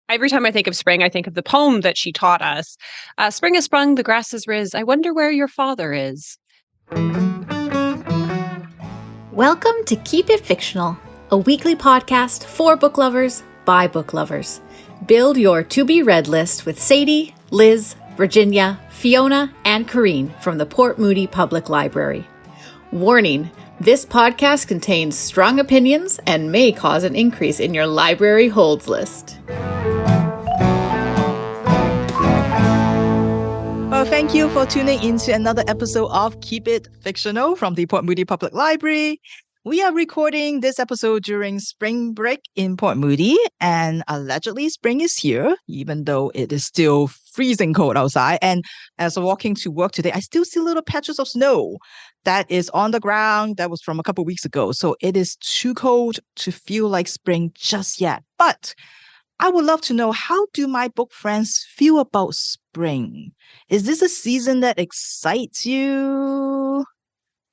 Every time I think of spring, I think of the poem that she taught us. Spring has sprung, the grass is riz. I wonder where your father is. Welcome to Keep It Fictional, a weekly podcast for book lovers by book lovers. Build your to-be-read list with Sadie, Liz, Virginia, Fiona, and Corrine from the Port Moody Public Library. Warning, this podcast contains strong opinions and may cause an increase in your library holds list. Well, thank you for tuning into another episode of Keep It Fictional from the Port Moody Public Library. We are recording this episode during spring break in Port Moody, and allegedly spring is here, even though it is still freezing cold outside. And as I'm walking to work today, I still see little patches of snow that is on the ground. That was from a couple of weeks ago. So it is too cold to feel like spring just yet. But I would love to know, how do my book friends feel about spring? Is this a season that excites you?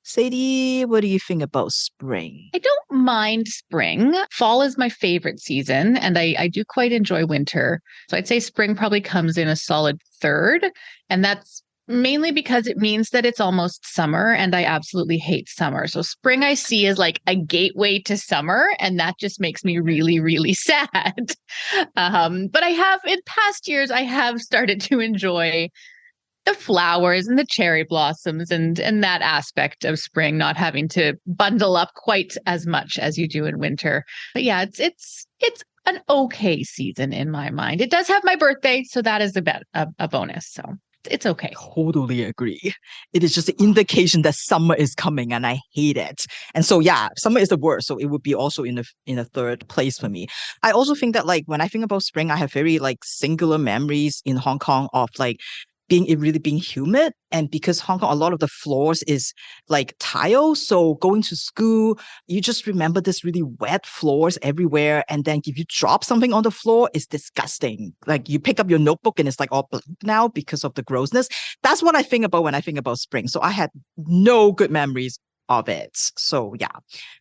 Sadie, what do you think about spring? I don't mind spring. Fall is my favorite season, and I do quite enjoy winter. So I'd say spring probably comes in a solid third, and that's mainly because it means that it's almost summer, and I absolutely hate summer. So spring I see as like a gateway to summer, and that just makes me really, really sad. But I have, in past years, I have started to enjoy the flowers and the cherry blossoms and that aspect of spring, not having to bundle up quite as much as you do in winter. But yeah, it's an okay season in my mind. It does have my birthday, so that is a bonus. So it's okay. Totally agree. It is just an indication that summer is coming, and I hate it. And so yeah, summer is the worst. So it would be also in a third place for me. I also think that like when I think about spring, I have very like singular memories in Hong Kong of like it really being humid. And because Hong Kong, a lot of the floors is like tile. So going to school, you just remember this really wet floors everywhere. And then if you drop something on the floor, it's disgusting. Like you pick up your notebook and it's like all black now because of the grossness. That's what I think about when I think about spring. So I had no good memories of it. So yeah.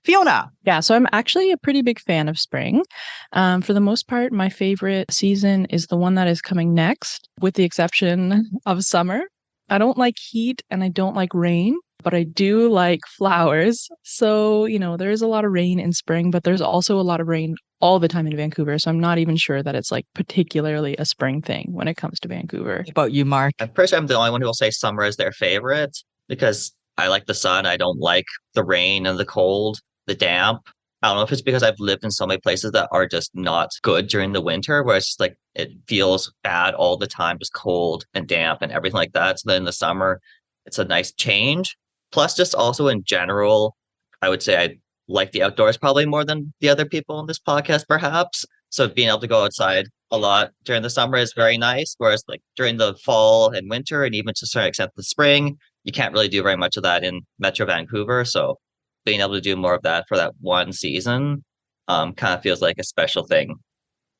Fiona. Yeah, so I'm actually a pretty big fan of spring. For the most part, my favorite season is the one that is coming next, with the exception of summer. I don't like heat and I don't like rain, but I do like flowers. So, there is a lot of rain in spring, but there's also a lot of rain all the time in Vancouver. So I'm not even sure that it's like particularly a spring thing when it comes to Vancouver. What about you, Mark? I'm pretty sure I'm the only one who will say summer is their favorite, because I like the sun. I don't like the rain and the cold, the damp. I don't know if it's because I've lived in so many places that are just not good during the winter, where it's just like it feels bad all the time, just cold and damp and everything like that. So then in the summer, it's a nice change. Plus, just also in general, I would say I like the outdoors probably more than the other people on this podcast, perhaps. So being able to go outside a lot during the summer is very nice. Whereas like during the fall and winter, and even to a certain extent the spring, you can't really do very much of that in Metro Vancouver. So being able to do more of that for that one season kind of feels like a special thing.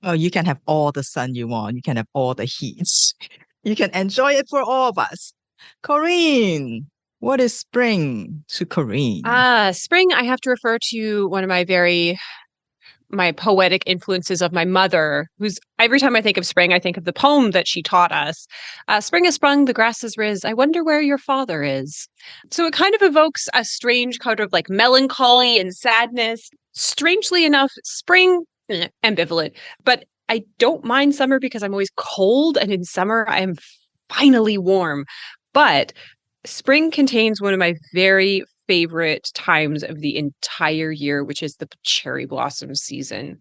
Oh, you can have all the sun you want. You can have all the heat. You can enjoy it for all of us. Corrine, what is spring to Corrine? Spring, I have to refer to one of my poetic influences of my mother, who's every time I think of spring, I think of the poem that she taught us. Spring has sprung, the grass is riz. I wonder where your father is. So it kind of evokes a strange kind of like melancholy and sadness. Strangely enough, spring, ambivalent, but I don't mind summer because I'm always cold, and in summer I am finally warm. But spring contains one of my very favorite times of the entire year, which is the cherry blossom season.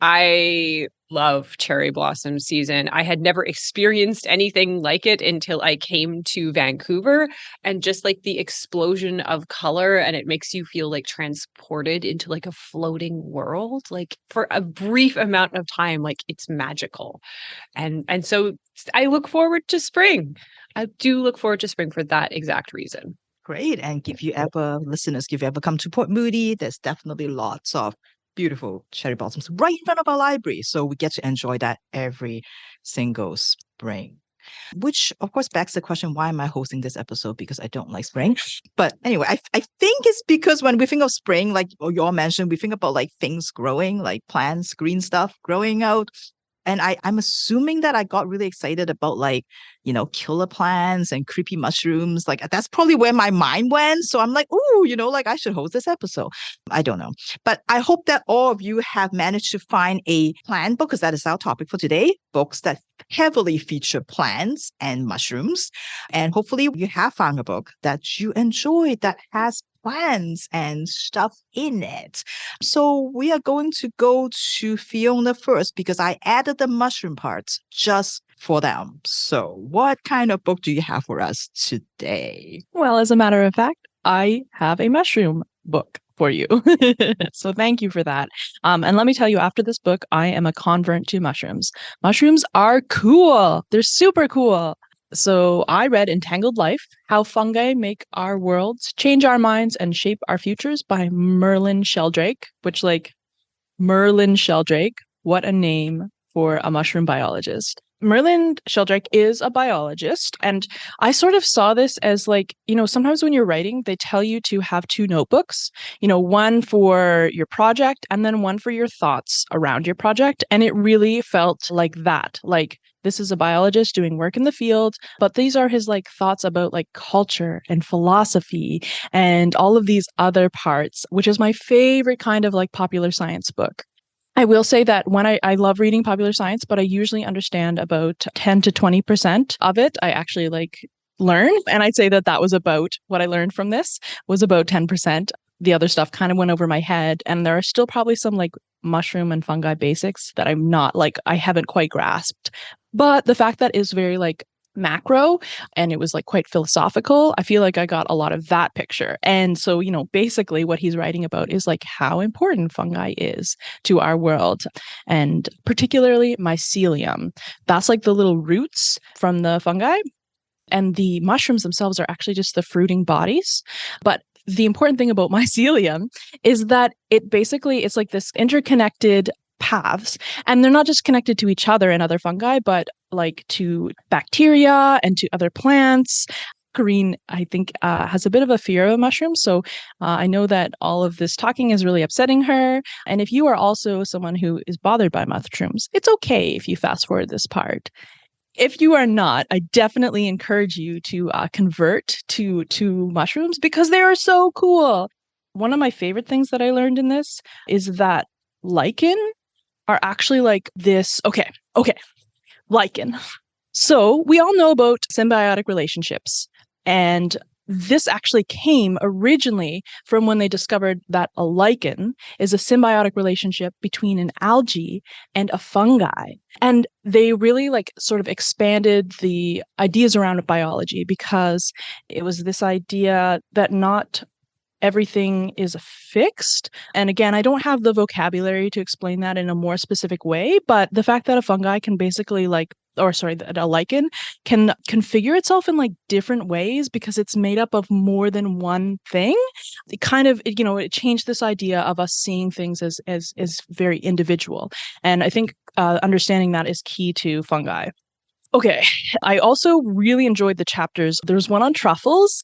I love cherry blossom season. I had never experienced anything like it until I came to Vancouver, and just like the explosion of color, and it makes you feel like transported into like a floating world, like for a brief amount of time, like it's magical. And so I look forward to spring. I do look forward to spring for that exact reason. Great. And if you ever come to Port Moody, there's definitely lots of beautiful cherry blossoms right in front of our library. So we get to enjoy that every single spring. Which, of course, begs the question, why am I hosting this episode? Because I don't like spring. But anyway, I think it's because when we think of spring, like you all mentioned, we think about like things growing, like plants, green stuff growing out. And I'm assuming that I got really excited about like, killer plants and creepy mushrooms. Like that's probably where my mind went. So I'm like, oh, like I should host this episode. I don't know. But I hope that all of you have managed to find a plant book, because that is our topic for today. Books that heavily feature plants and mushrooms. And hopefully you have found a book that you enjoy that has plants and stuff in it. So we are going to go to Fiona first because I added the mushroom parts just for them. So what kind of book do you have for us today? Well, as a matter of fact, I have a mushroom book for you. So thank you for that. And let me tell you, after this book, I am a convert to mushrooms. Mushrooms are cool. They're super cool. So I read Entangled Life, How Fungi Make Our Worlds, Change Our Minds, and Shape Our Futures by Merlin Sheldrake, which Merlin Sheldrake, what a name for a mushroom biologist. Merlin Sheldrake is a biologist, and I sort of saw this as sometimes when you're writing, they tell you to have two notebooks, one for your project and then one for your thoughts around your project. And it really felt like that. This is a biologist doing work in the field, but these are his thoughts about culture and philosophy and all of these other parts, which is my favorite kind of popular science book. I will say that when I love reading popular science, but I usually understand about 10 to 20% of it. I actually learn. And I'd say that was about what I learned from this was about 10%. The other stuff kind of went over my head. And there are still probably some mushroom and fungi basics that I'm not I haven't quite grasped. But the fact that is very macro and it was quite philosophical, I feel like I got a lot of that picture. And so, basically what he's writing about is how important fungi is to our world, and particularly mycelium. That's the little roots from the fungi. And the mushrooms themselves are actually just the fruiting bodies. But the important thing about mycelium is that it's this interconnected paths, and they're not just connected to each other and other fungi, but to bacteria and to other plants. Kalynn, I think, has a bit of a fear of mushrooms. So I know that all of this talking is really upsetting her. And if you are also someone who is bothered by mushrooms, it's okay if you fast forward this part. If you are not, I definitely encourage you to convert to mushrooms because they are so cool. One of my favorite things that I learned in this is that lichen are actually this. Okay. Lichen. So we all know about symbiotic relationships, and this actually came originally from when they discovered that a lichen is a symbiotic relationship between an algae and a fungi. And they really sort of expanded the ideas around biology because it was this idea that not everything is fixed. And again, I don't have the vocabulary to explain that in a more specific way, but the fact that a fungi can basically that a lichen can configure itself in different ways because it's made up of more than one thing. It kind of, it changed this idea of us seeing things as very individual. And I think understanding that is key to fungi. Okay. I also really enjoyed the chapters. There's one on truffles.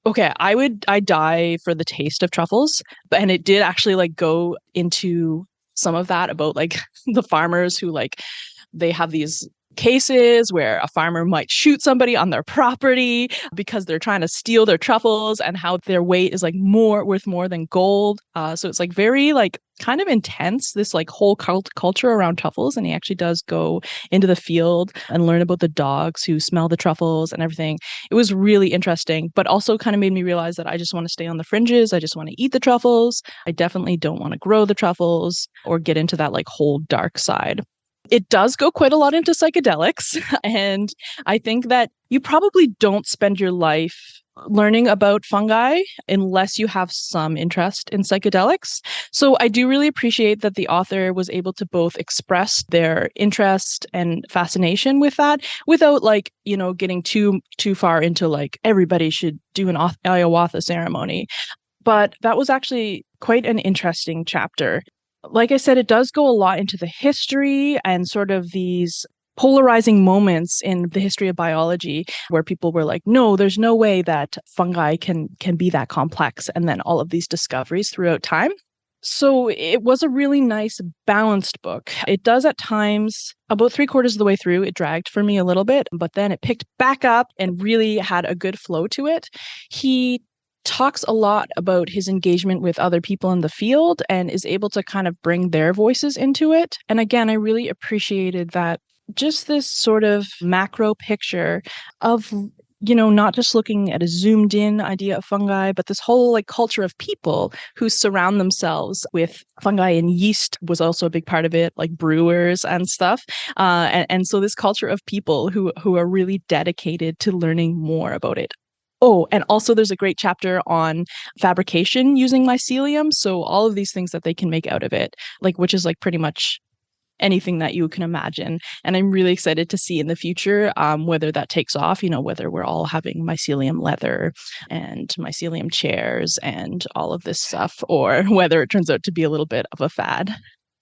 Okay, I'd die for the taste of truffles, and it did actually go into some of that about the farmers who they have these cases where a farmer might shoot somebody on their property because they're trying to steal their truffles, and how their weight is worth more than gold. So it's very kind of intense, this whole culture around truffles. And he actually does go into the field and learn about the dogs who smell the truffles and everything. It was really interesting, but also kind of made me realize that I just want to stay on the fringes. I just want to eat the truffles. I definitely don't want to grow the truffles or get into that whole dark side. It does go quite a lot into psychedelics. And I think that you probably don't spend your life learning about fungi unless you have some interest in psychedelics. So I do really appreciate that the author was able to both express their interest and fascination with that without getting too far into everybody should do an ayahuasca ceremony. But that was actually quite an interesting chapter. Like I said, it does go a lot into the history and sort of these polarizing moments in the history of biology where people were no, there's no way that fungi can be that complex. And then all of these discoveries throughout time. So it was a really nice balanced book. It does at times, about 3/4 of the way through, it dragged for me a little bit, but then it picked back up and really had a good flow to it. He talks a lot about his engagement with other people in the field and is able to kind of bring their voices into it. And again, I really appreciated that, just this sort of macro picture of, not just looking at a zoomed in idea of fungi, but this whole like culture of people who surround themselves with fungi, and yeast was also a big part of it, like brewers and stuff. And so this culture of people who are really dedicated to learning more about it. Oh, and also there's a great chapter on fabrication using mycelium. So all of these things that they can make out of it, which is pretty much anything that you can imagine. And I'm really excited to see in the future whether that takes off, whether we're all having mycelium leather and mycelium chairs and all of this stuff, or whether it turns out to be a little bit of a fad.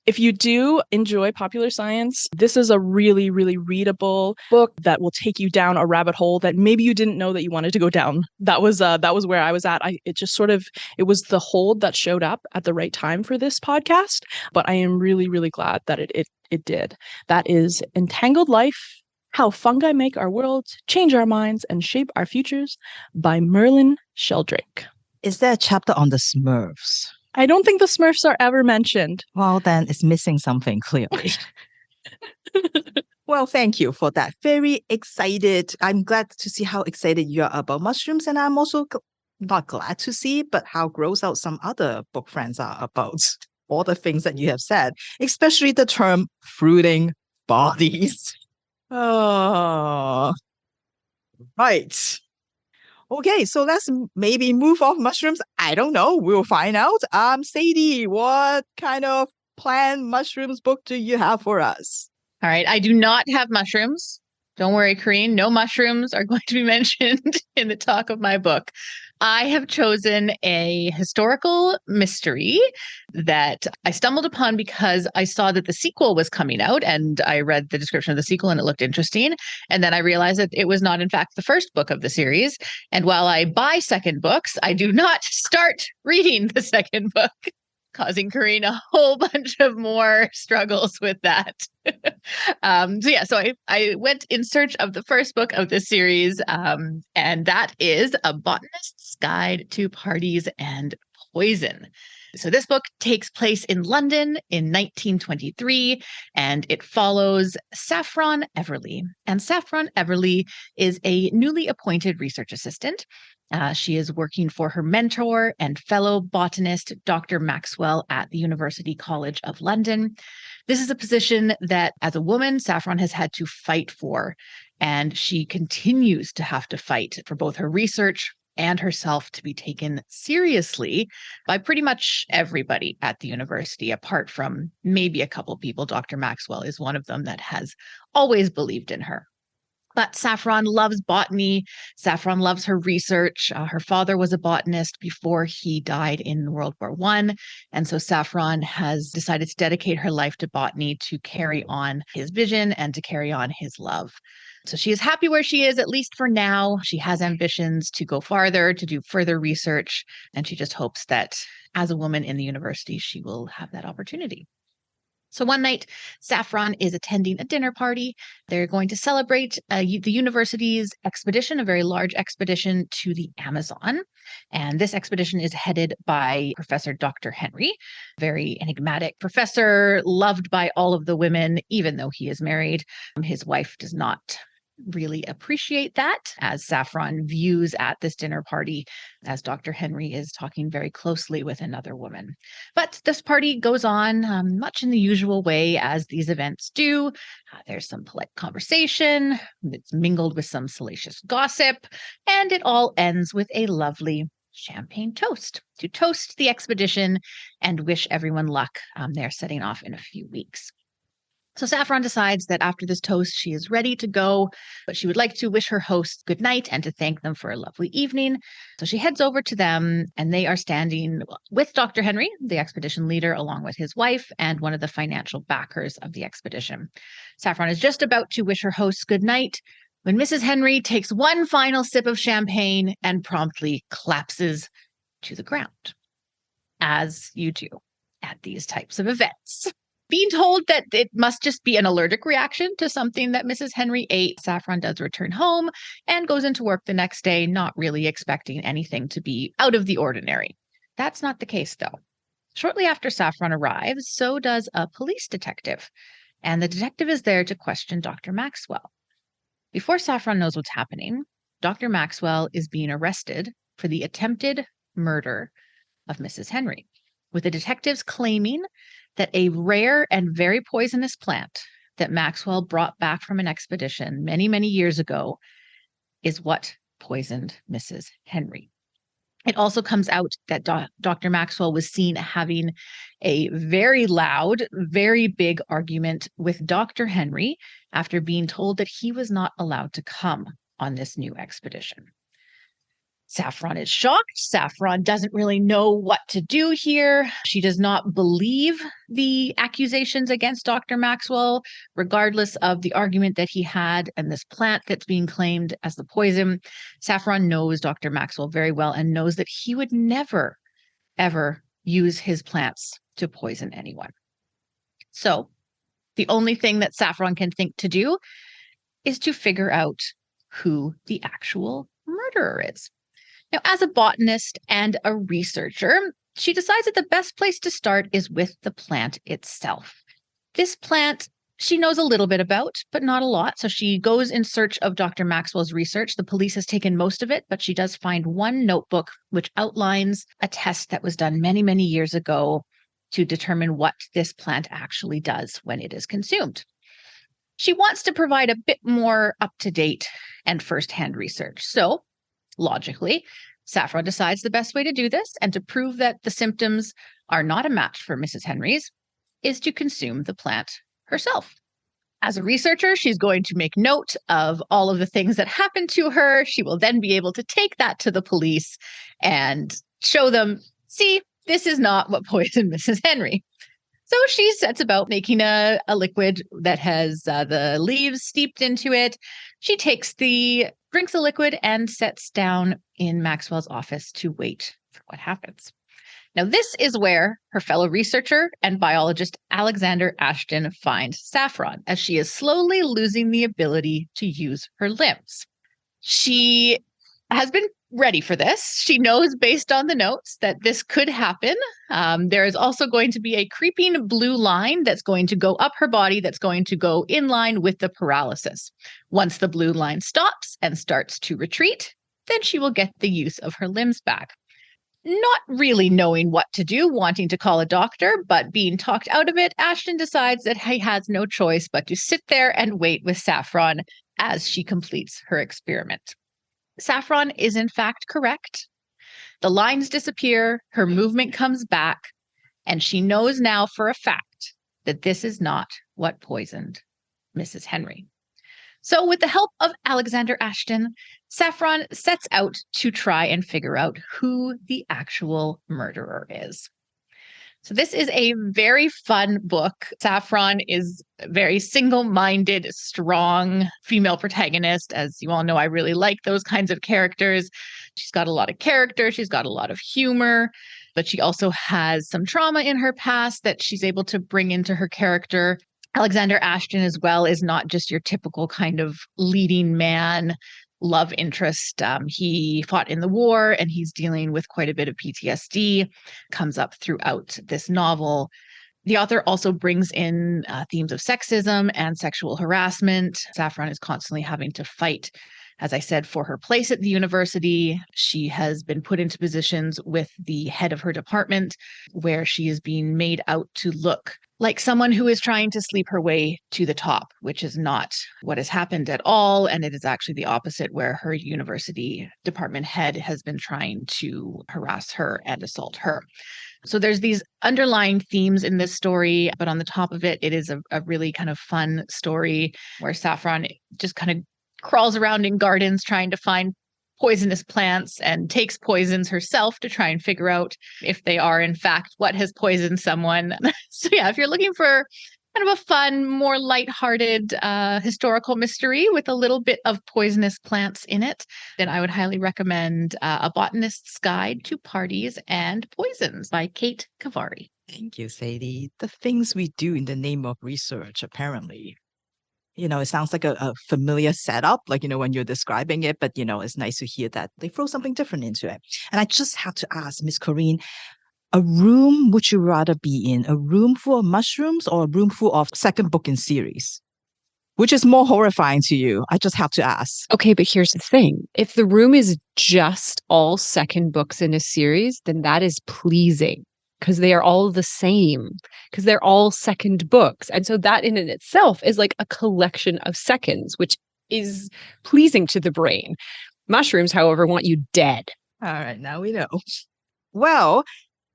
If you do enjoy popular science, this is a really, really readable book that will take you down a rabbit hole that maybe you didn't know that you wanted to go down. That was where I was at. It was the hold that showed up at the right time for this podcast. But I am really, really glad that it did. That is Entangled Life: How Fungi Make Our World, Change Our Minds, and Shape Our Futures by Merlin Sheldrake. Is there a chapter on the Smurfs? I don't think the Smurfs are ever mentioned. Well, then it's missing something clearly. Well, thank you for that. Very excited. I'm glad to see how excited you are about mushrooms. And I'm also not glad to see, but how grossed out some other book friends are about all the things that you have said, especially the term fruiting bodies. Oh, right. Okay, so let's maybe move off mushrooms. I don't know. We'll find out. Sadie, what kind of plant mushrooms book do you have for us? All right. I do not have mushrooms. Don't worry, Karine. No mushrooms are going to be mentioned in the talk of my book. I have chosen a historical mystery that I stumbled upon because I saw that the sequel was coming out, and I read the description of the sequel and it looked interesting. And then I realized that it was not, in fact, the first book of the series. And while I buy second books, I do not start reading the second book, causing Karine a whole bunch of more struggles with that. So I went in search of the first book of the series, and that is A Botanist's Guide to Parties and Poison. So this book takes place in London in 1923, and it follows Saffron Everly. And Saffron Everly is a newly appointed research assistant. She is working for her mentor and fellow botanist, Dr. Maxwell, at the University College of London. This is a position that, as a woman, Saffron has had to fight for, and she continues to have to fight for both her research and herself to be taken seriously by pretty much everybody at the university, apart from maybe a couple people. Dr. Maxwell is one of them that has always believed in her. But Saffron loves botany. Saffron loves her research. Her father was a botanist before he died in World War I. And so Saffron has decided to dedicate her life to botany to carry on his vision and to carry on his love. So she is happy where she is, at least for now. She has ambitions to go farther, to do further research. And she just hopes that as a woman in the university, she will have that opportunity. So one night, Saffron is attending a dinner party. They're going to celebrate the university's expedition, a very large expedition to the Amazon. And this expedition is headed by Professor Dr. Henry, very enigmatic professor, loved by all of the women, even though he is married. His wife does not really appreciate that, as Saffron views at this dinner party as Dr. Henry is talking very closely with another woman. But this party goes on much in the usual way as these events do. There's some polite conversation. It's mingled with some salacious gossip. And it all ends with a lovely champagne toast to toast the expedition and wish everyone luck. They're setting off in a few weeks. So Saffron decides that after this toast, she is ready to go, but she would like to wish her hosts good night and to thank them for a lovely evening. So she heads over to them, and they are standing with Dr. Henry, the expedition leader, along with his wife and one of the financial backers of the expedition. Saffron is just about to wish her hosts good night when Mrs. Henry takes one final sip of champagne and promptly collapses to the ground, as you do. at these types of events. Being told that it must just be an allergic reaction to something that Mrs. Henry ate, Saffron does return home and goes into work the next day, not really expecting anything to be out of the ordinary. That's not the case, though. Shortly after Saffron arrives, so does a police detective, and the detective is there to question Dr. Maxwell. Before Saffron knows what's happening, Dr. Maxwell is being arrested for the attempted murder of Mrs. Henry, with the detectives claiming that a rare and very poisonous plant that Maxwell brought back from an expedition many, many years ago is what poisoned Mrs. Henry. It also comes out that Dr. Maxwell was seen having a very loud, very big argument with Dr. Henry after being told that he was not allowed to come on this new expedition. Saffron is shocked. Saffron doesn't really know what to do here. She does not believe the accusations against Dr. Maxwell, regardless of the argument that he had and this plant that's being claimed as the poison. Saffron knows Dr. Maxwell very well and knows that he would never, ever use his plants to poison anyone. So the only thing that Saffron can think to do is to figure out who the actual murderer is. Now, as a botanist and a researcher, she decides that the best place to start is with the plant itself. This plant she knows a little bit about, but not a lot. So she goes in search of Dr. Maxwell's research. The police has taken most of it, but she does find one notebook which outlines a test that was done many, many years ago to determine what this plant actually does when it is consumed. She wants to provide a bit more up-to-date and first-hand research. So logically, Saffron decides the best way to do this and to prove that the symptoms are not a match for Mrs. Henry's is to consume the plant herself. As a researcher, she's going to make note of all of the things that happened to her. She will then be able to take that to the police and show them, see, this is not what poisoned Mrs. Henry. So she sets about making a liquid that has the leaves steeped into it. She drinks the liquid and sets down in Maxwell's office to wait for what happens. Now, this is where her fellow researcher and biologist Alexander Ashton finds Saffron, as she is slowly losing the ability to use her limbs. She has been ready for this. She knows based on the notes that this could happen. There is also going to be a creeping blue line that's going to go up her body that's going to go in line with the paralysis. Once the blue line stops and starts to retreat, then she will get the use of her limbs back. Not really knowing what to do, wanting to call a doctor, but being talked out of it, Ashton decides that he has no choice but to sit there and wait with Saffron as she completes her experiment. Saffron is in fact correct. The lines disappear, her movement comes back, and she knows now for a fact that this is not what poisoned Mrs. Henry. So with the help of Alexander Ashton, Saffron sets out to try and figure out who the actual murderer is. So this is a very fun book. Saffron is a very single-minded, strong female protagonist. As you all know, I really like those kinds of characters. She's got a lot of character. She's got a lot of humor, but she also has some trauma in her past that she's able to bring into her character. Alexander Ashton as well is not just your typical kind of leading man love interest. He fought in the war and he's dealing with quite a bit of PTSD, comes up throughout this novel. The author also brings in themes of sexism and sexual harassment. Saffron is constantly having to fight, as I said, for her place at the university. She has been put into positions with the head of her department where she is being made out to look like someone who is trying to sleep her way to the top, which is not what has happened at all. And it is actually the opposite, where her university department head has been trying to harass her and assault her. So there's these underlying themes in this story, but on the top of it, it is a really kind of fun story where Saffron just kind of crawls around in gardens trying to find poisonous plants and takes poisons herself to try and figure out if they are in fact what has poisoned someone. So yeah, if you're looking for kind of a fun, more lighthearted historical mystery with a little bit of poisonous plants in it, then I would highly recommend A Botanist's Guide to Parties and Poisons by Kate Khavari. Thank you, Sadie. The things we do in the name of research, apparently. It sounds like a familiar setup, like, when you're describing it, but, it's nice to hear that they throw something different into it. And I just have to ask, Miss Corinne, a room would you rather be in? A room full of mushrooms or a room full of second book in series? Which is more horrifying to you? I just have to ask. Okay, but here's the thing. If the room is just all second books in a series, then that is pleasing because they are all the same, because they're all second books. And so that in and itself is like a collection of seconds, which is pleasing to the brain. Mushrooms, however, want you dead. All right, now we know. Well,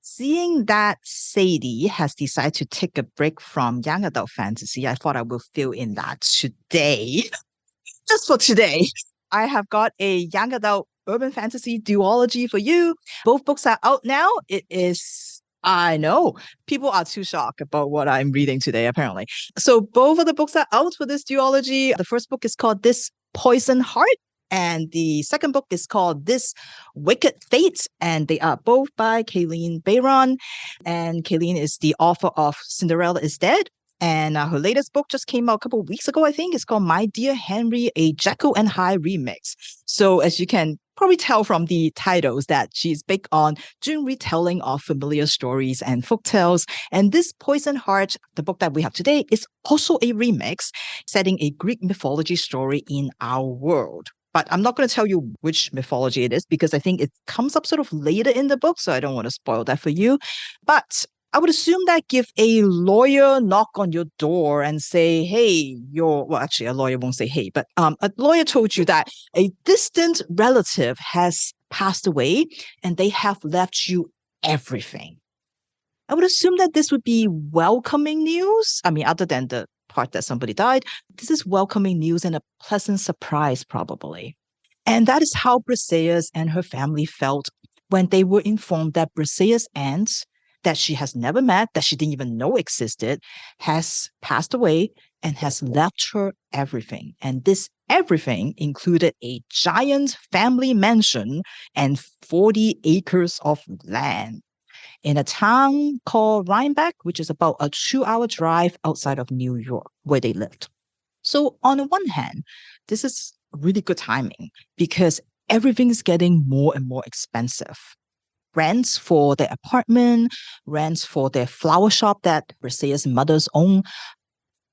seeing that Sadie has decided to take a break from young adult fantasy, I thought I will fill in that today. Just for today, I have got a young adult urban fantasy duology for you. Both books are out now. I know people are too shocked about what I'm reading today, apparently. So both of the books are out for this duology. The first book is called This Poison Heart, and the second book is called This Wicked Fate. And they are both by Kalynn Bayron. And Kalynn is the author of Cinderella is Dead. And her latest book just came out a couple of weeks ago, I think. It's called My Dear Henry, a Jekyll and Hyde remix. So as you can probably tell from the titles that she's big on doing retelling of familiar stories and folktales. And This Poison Heart, the book that we have today, is also a remix setting a Greek mythology story in our world. But I'm not going to tell you which mythology it is because I think it comes up sort of later in the book, so I don't want to spoil that for you. But I would assume that if a lawyer knock on your door and say, hey, actually a lawyer won't say hey, but a lawyer told you that a distant relative has passed away and they have left you everything. I would assume that this would be welcoming news. I mean, other than the part that somebody died, this is welcoming news and a pleasant surprise, probably. And that is how Briseis and her family felt when they were informed that Briseis' aunt, that she has never met, that she didn't even know existed, has passed away and has left her everything. And this everything included a giant family mansion and 40 acres of land in a town called Rhinebeck, which is about a 2-hour drive outside of New York, where they lived. So on the one hand, this is really good timing because everything is getting more and more expensive. Rents for their apartment, rents for their flower shop that Briseis' mothers own,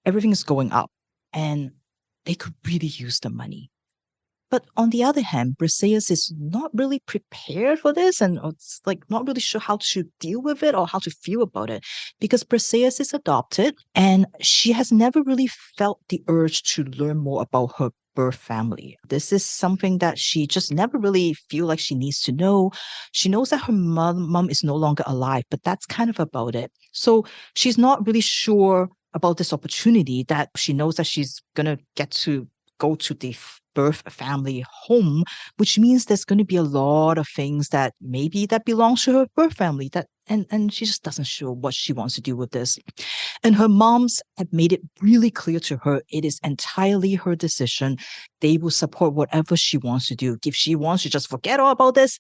everything is going up and they could really use the money. But on the other hand, Briseis is not really prepared for this and it's like not really sure how to deal with it or how to feel about it because Briseis is adopted and she has never really felt the urge to learn more about her birth family. This is something that she just never really feel like she needs to know. She knows that her mom is no longer alive, but that's kind of about it. So she's not really sure about this opportunity that she knows that she's going to get to go to the birth family home, which means there's going to be a lot of things that maybe that belongs to her birth family that and she just doesn't sure what she wants to do with this. And her moms have made it really clear to her it is entirely her decision. They will support whatever she wants to do. If she wants to just forget all about this,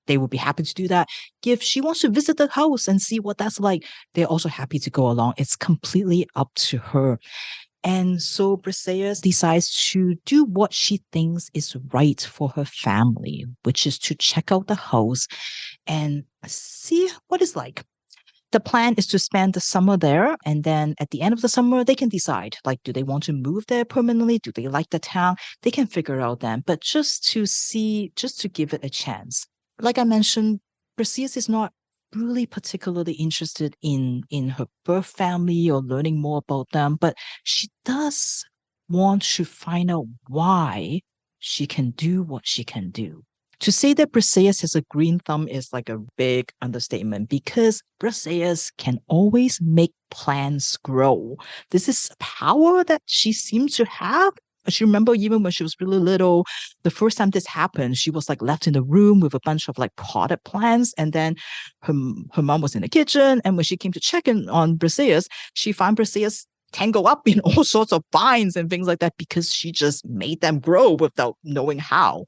they will be happy to do that. If she wants to visit the house and see what that's like, they're also happy to go along. It's completely up to her. And so Briseis decides to do what she thinks is right for her family, which is to check out the house and see what it's like. The plan is to spend the summer there, and then at the end of the summer, they can decide, like, do they want to move there permanently? Do they like the town? They can figure it out then, but just to give it a chance. Like I mentioned, Briseis is not really particularly interested in her birth family or learning more about them, but she does want to find out why she can do what she can do. To say that Briseis has a green thumb is like a big understatement because Briseis can always make plants grow. This is a power that she seems to have. She remember even when she was really little, the first time this happened, she was like left in the room with a bunch of like potted plants. And then her mom was in the kitchen. And when she came to check in on Briseis, she found Briseis tangled up in all sorts of vines and things like that because she just made them grow without knowing how.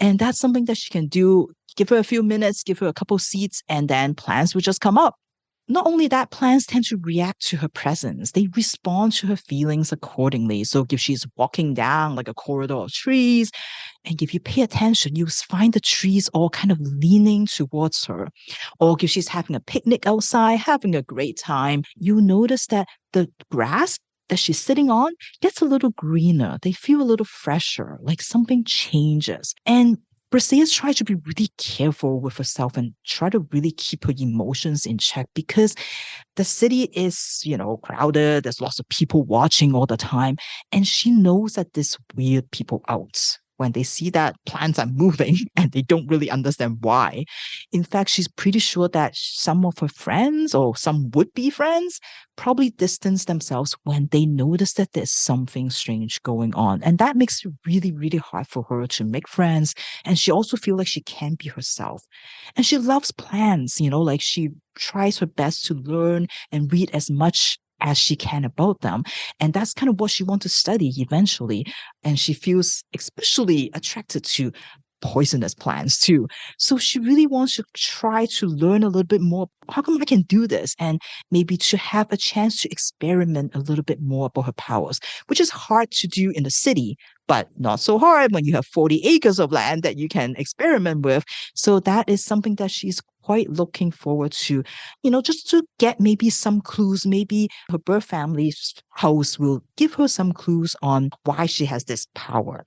And that's something that she can do. Give her a few minutes, give her a couple seeds, and then plants will just come up. not only that, plants tend to react to her presence. They respond to her feelings accordingly. So if she's walking down like a corridor of trees, and if you pay attention, you find the trees all kind of leaning towards her. Or if she's having a picnic outside, having a great time, you notice that the grass that she's sitting on gets a little greener. They feel a little fresher, like something changes. And Briseis tries to be really careful with herself and try to really keep her emotions in check because the city is, crowded. There's lots of people watching all the time. And she knows that this weird people out when they see that plants are moving and they don't really understand why. In fact, she's pretty sure that some of her friends or some would-be friends probably distance themselves when they notice that there's something strange going on. And that makes it really, really hard for her to make friends. And she also feels like she can't be herself. And she loves plants, like she tries her best to learn and read as much as she can about them. And that's kind of what she wants to study eventually. And she feels especially attracted to poisonous plants too. So she really wants to try to learn a little bit more. How come I can do this? And maybe to have a chance to experiment a little bit more about her powers, which is hard to do in the city, but not so hard when you have 40 acres of land that you can experiment with. So that is something that she's quite looking forward to, just to get maybe some clues. Maybe her birth family's house will give her some clues on why she has this power.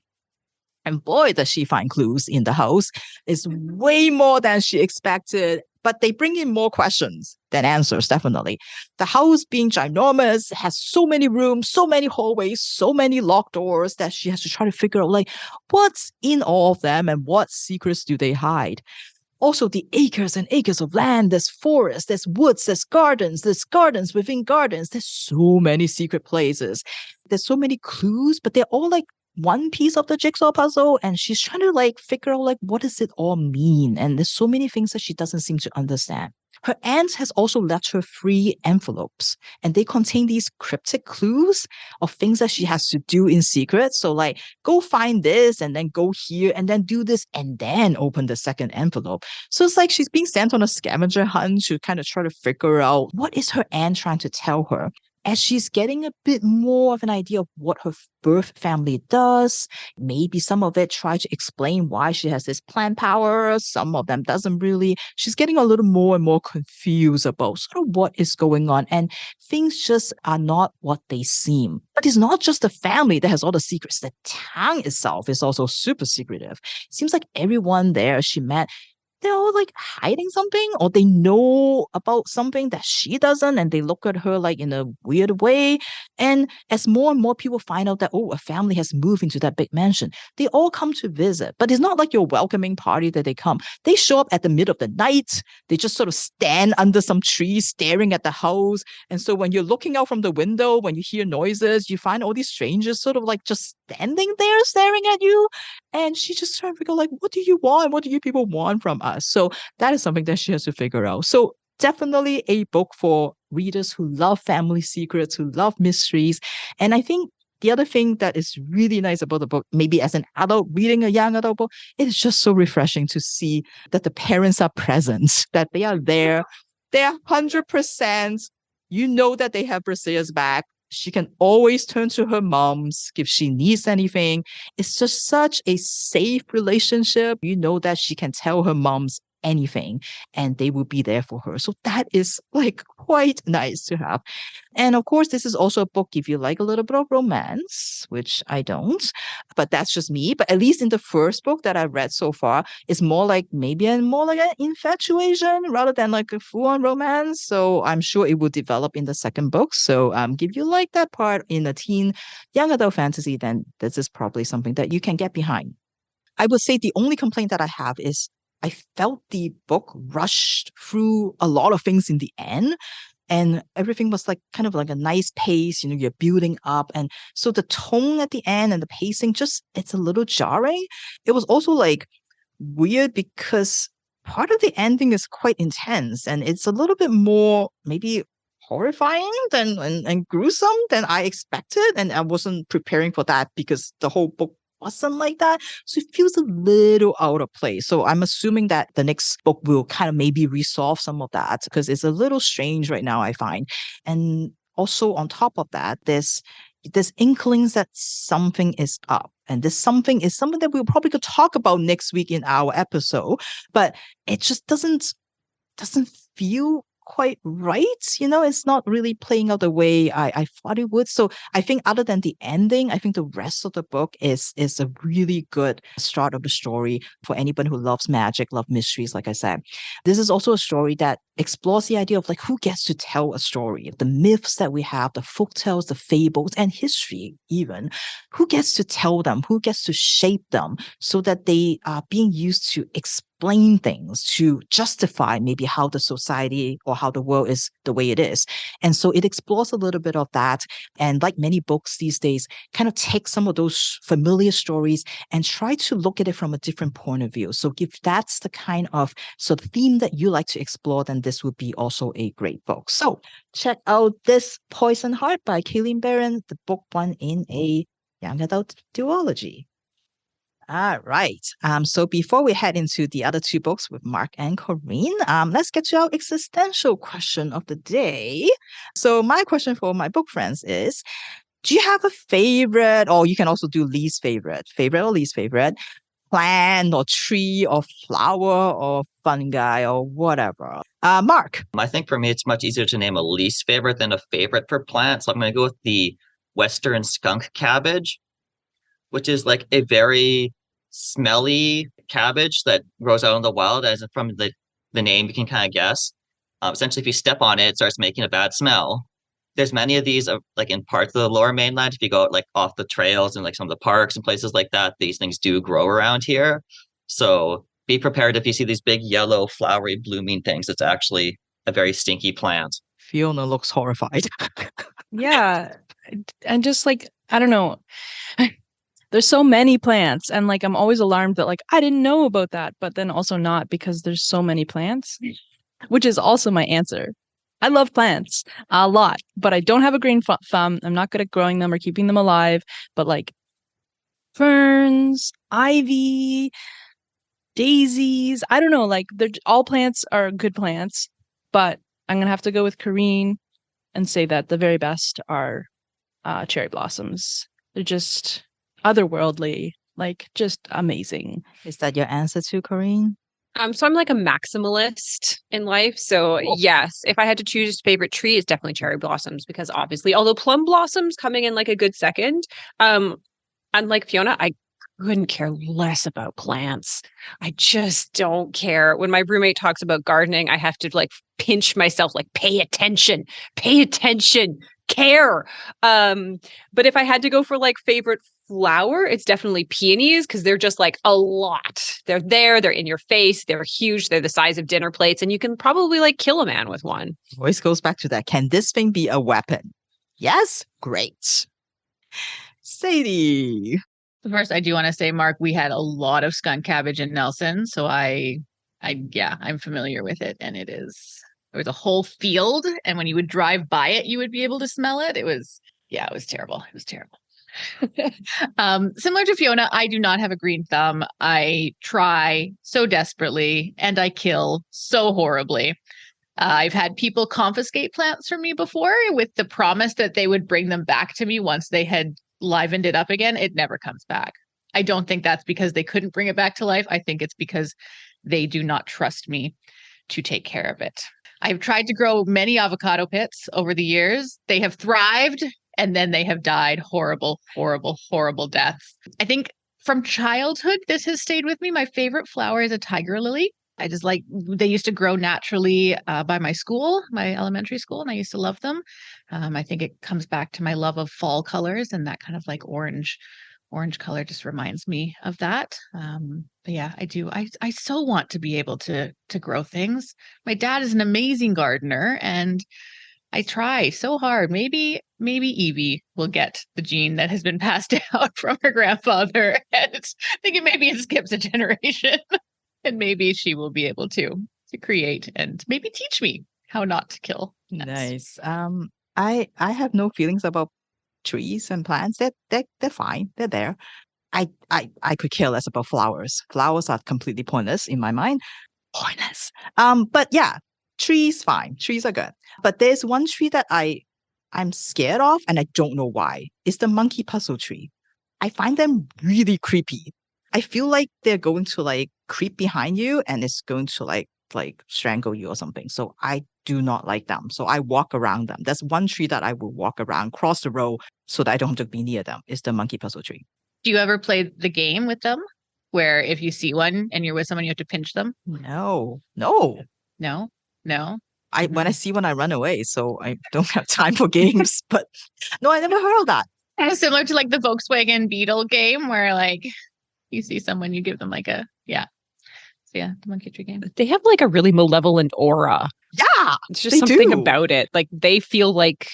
And boy, does she find clues in the house. It's way more than she expected, but they bring in more questions than answers, definitely. The house being ginormous, has so many rooms, so many hallways, so many locked doors that she has to try to figure out, what's in all of them and what secrets do they hide. Also, the acres and acres of land, there's forests, there's woods, there's gardens within gardens. There's so many secret places. There's so many clues, but they're all one piece of the jigsaw puzzle, and she's trying to figure out what does it all mean. And there's so many things that she doesn't seem to understand. Her aunt has also left her free envelopes, and they contain these cryptic clues of things that she has to do in secret. So go find this and then go here and then do this and then open the second envelope. So it's she's being sent on a scavenger hunt to kind of try to figure out what is her aunt trying to tell her. As she's getting a bit more of an idea of what her birth family does, maybe some of it try to explain why she has this plant power, some of them doesn't really. She's getting a little more and more confused about sort of what is going on, and things just are not what they seem. But it's not just the family that has all the secrets. The town itself is also super secretive. It seems like everyone there she met, they're all hiding something, or they know about something that she doesn't, and they look at her in a weird way. And as more and more people find out that, a family has moved into that big mansion, they all come to visit. But it's not like your welcoming party that they come. They show up at the middle of the night. They just sort of stand under some trees staring at the house. And so when you're looking out from the window, when you hear noises, you find all these strangers sort of just standing there staring at you. And she just trying to figure what do you want? What do you people want from us? So that is something that she has to figure out. So definitely a book for readers who love family secrets, who love mysteries. And I think the other thing that is really nice about the book, maybe as an adult reading a young adult book, it is just so refreshing to see that the parents are present, that they are there. They're 100%. You know that they have Briseis back. She can always turn to her moms if she needs anything. It's just such a safe relationship. You know that she can tell her moms anything and they will be there for her. So that is quite nice to have. And of course, this is also a book if you like a little bit of romance, which I don't, but that's just me. But at least in the first book that I've read so far, it's more like an infatuation rather than a full-on romance. So I'm sure it will develop in the second book. So if you like that part in a teen young adult fantasy, then this is probably something that you can get behind. I would say the only complaint that I have is I felt the book rushed through a lot of things in the end. And everything was kind of a nice pace, you're building up. And so the tone at the end and the pacing, it's a little jarring. It was also weird because part of the ending is quite intense and it's a little bit more maybe horrifying and gruesome than I expected. And I wasn't preparing for that because the whole book wasn't like that. So it feels a little out of place. So I'm assuming that the next book will kind of maybe resolve some of that because it's a little strange right now, I find. And also on top of that, there's inklings that something is up. And this something is something that we'll probably could talk about next week in our episode, but it just doesn't feel quite right. It's not really playing out the way I thought it would. So I think other than the ending, I think the rest of the book is a really good start of the story for anyone who loves magic, love mysteries, like I said. This is also a story that explores the idea of like who gets to tell a story, the myths that we have, the folktales, the fables, and history even. Who gets to tell them? Who gets to shape them so that they are being used to explain things, to justify maybe how the society or how the world is the way it is. And so it explores a little bit of that. And like many books these days, kind of take some of those familiar stories and try to look at it from a different point of view. So if that's the kind of sort of theme that you like to explore, then this would be also a great book. So check out this Poison Heart by Kalynn Bayron, the book one in a young adult duology. All right. So before we head into the other two books with Mark and Corinne, let's get to our existential question of the day. So my question for my book friends is, do you have a favorite, or you can also do least favorite or least favorite, plant or tree or flower or fungi or whatever? Mark. I think for me, it's much easier to name a least favorite than a favorite for plants. So I'm going to go with the Western skunk cabbage, which is like a very smelly cabbage that grows out in the wild. As from the name, you can kind of guess. Essentially, if you step on it, it starts making a bad smell. There's many of these like in parts of the lower mainland. If you go like off the trails and like some of the parks and places like that, these things do grow around here. So be prepared if you see these big yellow flowery blooming things. It's actually a very stinky plant. Fiona looks horrified. Yeah. And just like, I don't know. There's so many plants, and like I'm always alarmed that like I didn't know about that, but then also not, because there's so many plants, which is also my answer. I love plants a lot, but I don't have a green thumb. I'm not good at growing them or keeping them alive, but like ferns, ivy, daisies, I don't know, like they're all plants are good plants, but I'm going to have to go with Corinne and say that the very best are cherry blossoms. They're just otherworldly, like just amazing. Is that your answer too, Corinne? So I'm like a maximalist in life. So yes, if I had to choose a favorite tree, it's definitely cherry blossoms, because obviously, although plum blossoms coming in like a good second, unlike Fiona, I couldn't care less about plants. I just don't care. When my roommate talks about gardening, I have to like pinch myself, like pay attention, care. But if I had to go for like favorite flower, it's definitely peonies, because they're just like a lot. They're there, they're in your face, they're huge, they're the size of dinner plates, and you can probably like kill a man with one. Always goes back to that. Can this thing be a weapon? Yes? Great. Sadie. First, I do want to say, Mark, we had a lot of skunk cabbage in Nelson, so I'm familiar with it, and there was a whole field, and when you would drive by it, you would be able to smell it. It was terrible. It was terrible. Similar to Fiona, I do not have a green thumb. I try so desperately, and I kill so horribly. I've had people confiscate plants from me before with the promise that they would bring them back to me once they had livened it up again. It never comes back. I don't think that's because they couldn't bring it back to life. I think it's because they do not trust me to take care of it. I've tried to grow many avocado pits over the years. They have thrived, and then they have died horrible, horrible, horrible deaths. I think from childhood, this has stayed with me. My favorite flower is a tiger lily. I just like, they used to grow naturally by my school, my elementary school, and I used to love them. I think it comes back to my love of fall colors, and that kind of like orange color just reminds me of that. But yeah, I do. I so want to be able to grow things. My dad is an amazing gardener, and I try so hard. Maybe Evie will get the gene that has been passed down from her grandfather, and thinking maybe it skips a generation. And maybe she will be able to create and maybe teach me how not to kill. Nice. I have no feelings about trees and plants. They're fine. They're there. I could care less about flowers. Flowers are completely pointless in my mind. Pointless. But yeah, trees fine. Trees are good. But there's one tree that I'm scared of, and I don't know why. It's the monkey puzzle tree. I find them really creepy. I feel like they're going to like creep behind you and it's going to like strangle you or something. So I do not like them. So I walk around them. That's one tree that I will walk around, cross the road so that I don't have to be near them. It's the monkey puzzle tree. Do you ever play the game with them where if you see one and you're with someone, you have to pinch them? No. No? When I see one, I run away. So I don't have time for games. But no, I never heard of that. Kind of similar to like the Volkswagen Beetle game where like you see someone, you give them like a, yeah. So yeah, the monkey tree game. They have like a really malevolent aura. Yeah. It's just something about it. Like they feel like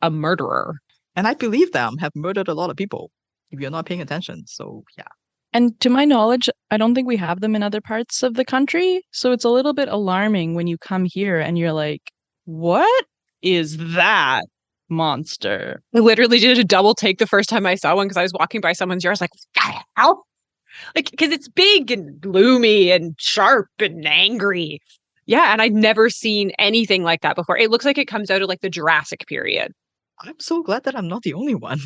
a murderer. And I believe them have murdered a lot of people if you're not paying attention. So yeah. And to my knowledge, I don't think we have them in other parts of the country. So it's a little bit alarming when you come here and you're like, what is that monster? I literally did a double take the first time I saw one because I was walking by someone's yard. I was like, what the hell? Like, because it's big and gloomy and sharp and angry. Yeah, and I'd never seen anything like that before. It looks like it comes out of like the Jurassic period. I'm so glad that I'm not the only one.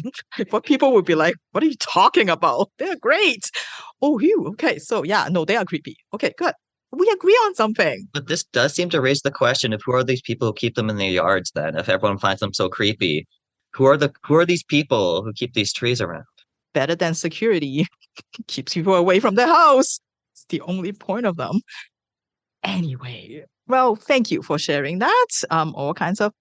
What people would be like, what are you talking about? They're great. Oh, you. Okay. So yeah, no, they are creepy. Okay, good. We agree on something. But this does seem to raise the question of who are these people who keep them in their yards then, if everyone finds them so creepy. Who are these people who keep these trees around? Better than security. Keeps people away from their house. It's the only point of them. Anyway, well, thank you for sharing that. All kinds of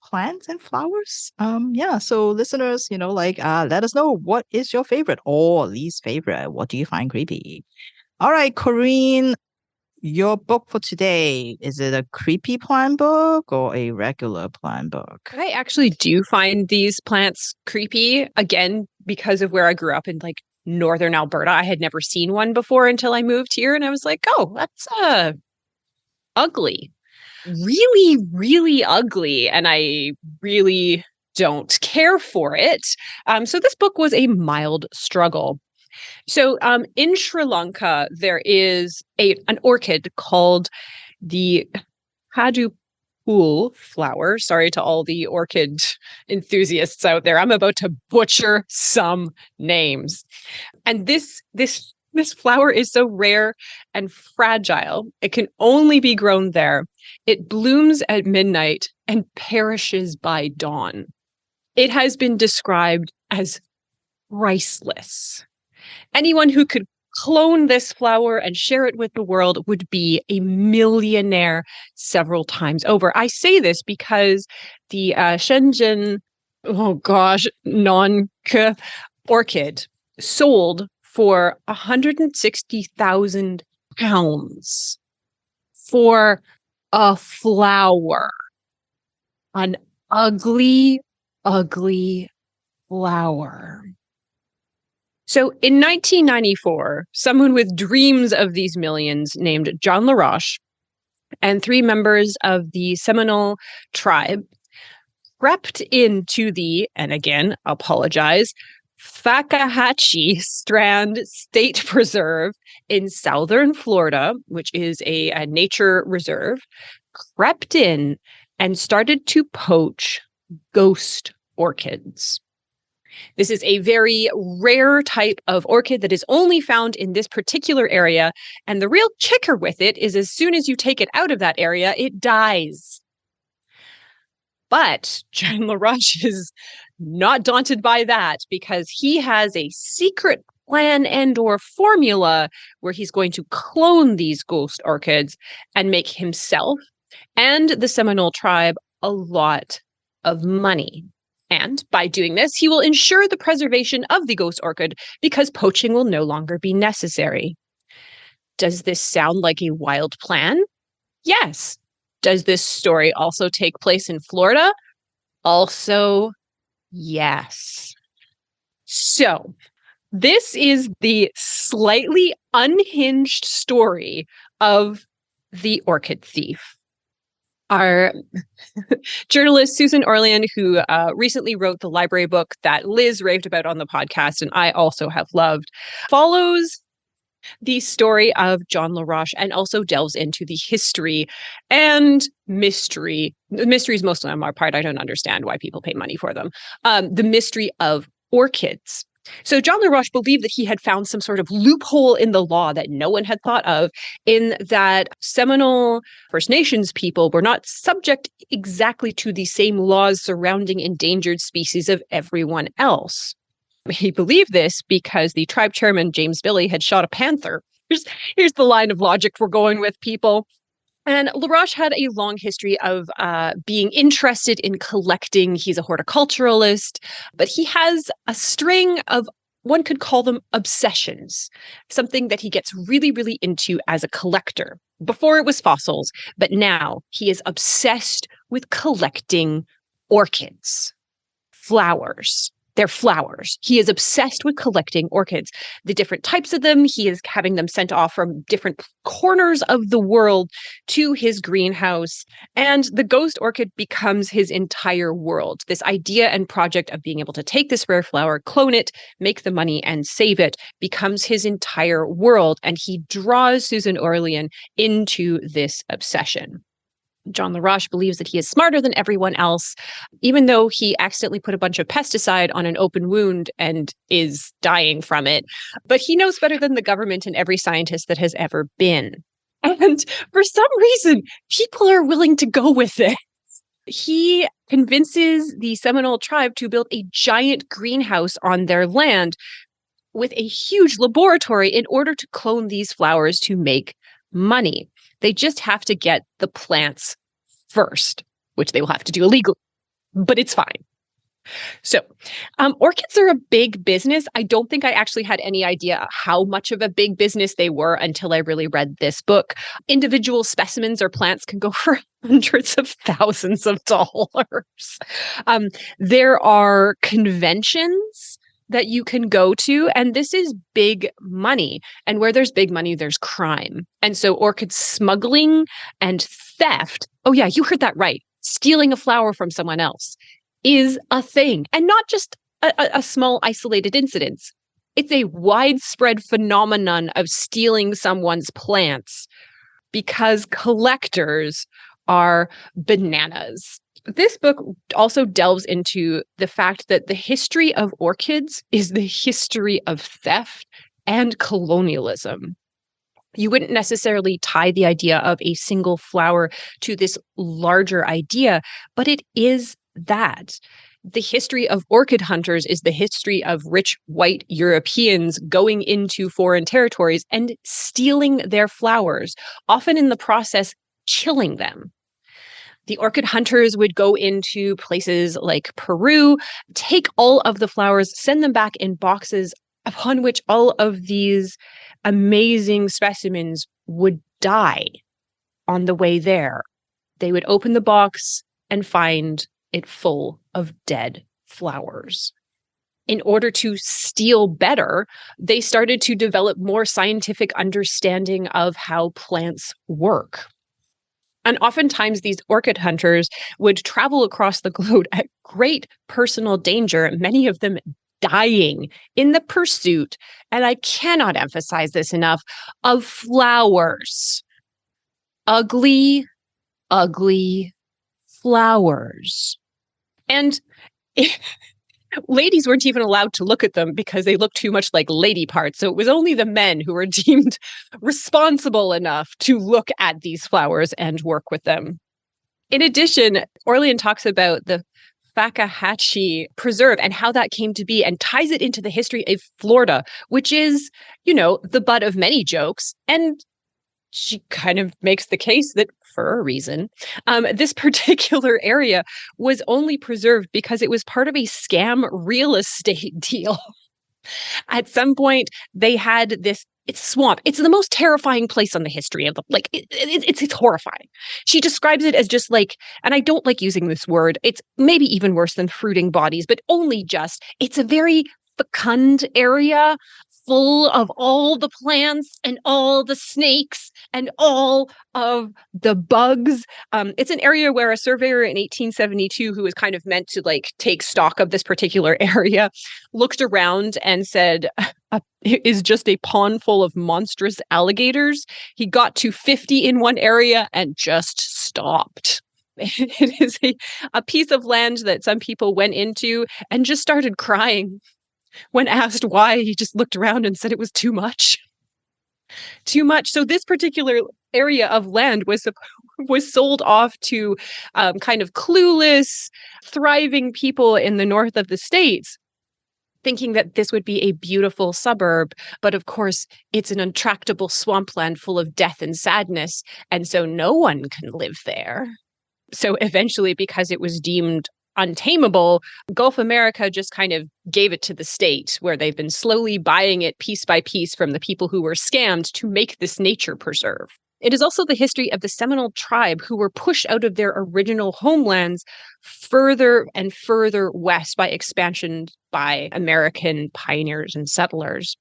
plants and flowers. Yeah, so listeners, let us know, what is your favorite or least favorite? What do you find creepy? All right, Corinne, your book for today, is it a creepy plant book or a regular plant book? I actually do find these plants creepy, again, because of where I grew up in like northern Alberta. I had never seen one before until I moved here, and I was like, oh, that's ugly. Really, really ugly. And I really don't care for it. So this book was a mild struggle. So in Sri Lanka, there is an orchid called the Kadupul flower. Sorry to all the orchid enthusiasts out there. I'm about to butcher some names. And this flower is so rare and fragile. It can only be grown there. It blooms at midnight and perishes by dawn. It has been described as priceless. Anyone who could clone this flower and share it with the world would be a millionaire several times over. I say this because the Shenzhen, non-Ke orchid sold for £160,000 for a flower. An ugly, ugly flower. So in 1994, someone with dreams of these millions named John LaRoche and 3 members of the Seminole tribe crept into the, and again, apologize, Fakahatchee Strand State Preserve in southern Florida, which is a nature reserve, crept in and started to poach ghost orchids. This is a very rare type of orchid that is only found in this particular area. And the real kicker with it is as soon as you take it out of that area, it dies. But John LaRoche is not daunted by that because he has a secret plan and/or formula where he's going to clone these ghost orchids and make himself and the Seminole tribe a lot of money. And by doing this, he will ensure the preservation of the ghost orchid because poaching will no longer be necessary. Does this sound like a wild plan? Yes. Does this story also take place in Florida? Also, yes. So, this is the slightly unhinged story of the Orchid Thief. Our journalist, Susan Orlean, who recently wrote the library book that Liz raved about on the podcast, and I also have loved, follows the story of John LaRoche and also delves into the history and mystery. The mystery is mostly on my part. I don't understand why people pay money for them. The mystery of orchids. So John LaRoche believed that he had found some sort of loophole in the law that no one had thought of, in that Seminole First Nations people were not subject exactly to the same laws surrounding endangered species of everyone else. He believed this because the tribe chairman, James Billy, had shot a panther. Here's the line of logic we're going with, people. And LaRoche had a long history of being interested in collecting. He's a horticulturalist, but he has a string of, one could call them obsessions, something that he gets really, really into as a collector. Before it was fossils, but now he is obsessed with collecting orchids, flowers. They're flowers. He is obsessed with collecting orchids, the different types of them. He is having them sent off from different corners of the world to his greenhouse. And the ghost orchid becomes his entire world. This idea and project of being able to take this rare flower, clone it, make the money, and save it becomes his entire world. And he draws Susan Orlean into this obsession. John LaRoche believes that he is smarter than everyone else, even though he accidentally put a bunch of pesticide on an open wound and is dying from it. But he knows better than the government and every scientist that has ever been. And for some reason, people are willing to go with it. He convinces the Seminole tribe to build a giant greenhouse on their land with a huge laboratory in order to clone these flowers to make money. They just have to get the plants first, which they will have to do illegally, but it's fine. So orchids are a big business. I don't think I actually had any idea how much of a big business they were until I really read this book. Individual specimens or plants can go for hundreds of thousands of dollars. There are conventions that you can go to, and this is big money. And where there's big money, there's crime. And so orchid smuggling and theft, oh yeah, you heard that right, stealing a flower from someone else, is a thing. And not just a small isolated incident. It's a widespread phenomenon of stealing someone's plants because collectors are bananas. This book also delves into the fact that the history of orchids is the history of theft and colonialism. You wouldn't necessarily tie the idea of a single flower to this larger idea, but it is that. The history of orchid hunters is the history of rich white Europeans going into foreign territories and stealing their flowers, often in the process killing them. The orchid hunters would go into places like Peru, take all of the flowers, send them back in boxes, upon which all of these amazing specimens would die on the way there. They would open the box and find it full of dead flowers. In order to steal better, they started to develop more scientific understanding of how plants work. And oftentimes these orchid hunters would travel across the globe at great personal danger, many of them dying in the pursuit, and I cannot emphasize this enough, of flowers. Ugly, ugly flowers. And ladies weren't even allowed to look at them because they looked too much like lady parts. So it was only the men who were deemed responsible enough to look at these flowers and work with them. In addition, Orlean talks about the Fakahatchee Preserve and how that came to be and ties it into the history of Florida, which is, the butt of many jokes. And she kind of makes the case that for a reason, this particular area was only preserved because it was part of a scam real estate deal. At some point, they had this, it's swamp. It's the most terrifying place on the history of it's horrifying. She describes it as just like, and I don't like using this word, it's maybe even worse than fruiting bodies, but only just, it's a very fecund area full of all the plants and all the snakes and all of the bugs. It's an area where a surveyor in 1872, who was kind of meant to like take stock of this particular area, looked around and said, it is just a pond full of monstrous alligators. He got to 50 in one area and just stopped. It is a piece of land that some people went into and just started crying. When asked why, he just looked around and said it was too much. Too much. So this particular area of land was sold off to kind of clueless, thriving people in the north of the States, thinking that this would be a beautiful suburb. But of course, it's an untractable swampland full of death and sadness, and so no one can live there. So eventually, because it was deemed untamable, Gulf America just kind of gave it to the state, where they've been slowly buying it piece by piece from the people who were scammed to make this nature preserve. It is also the history of the Seminole tribe, who were pushed out of their original homelands further and further west by expansion by American pioneers and settlers,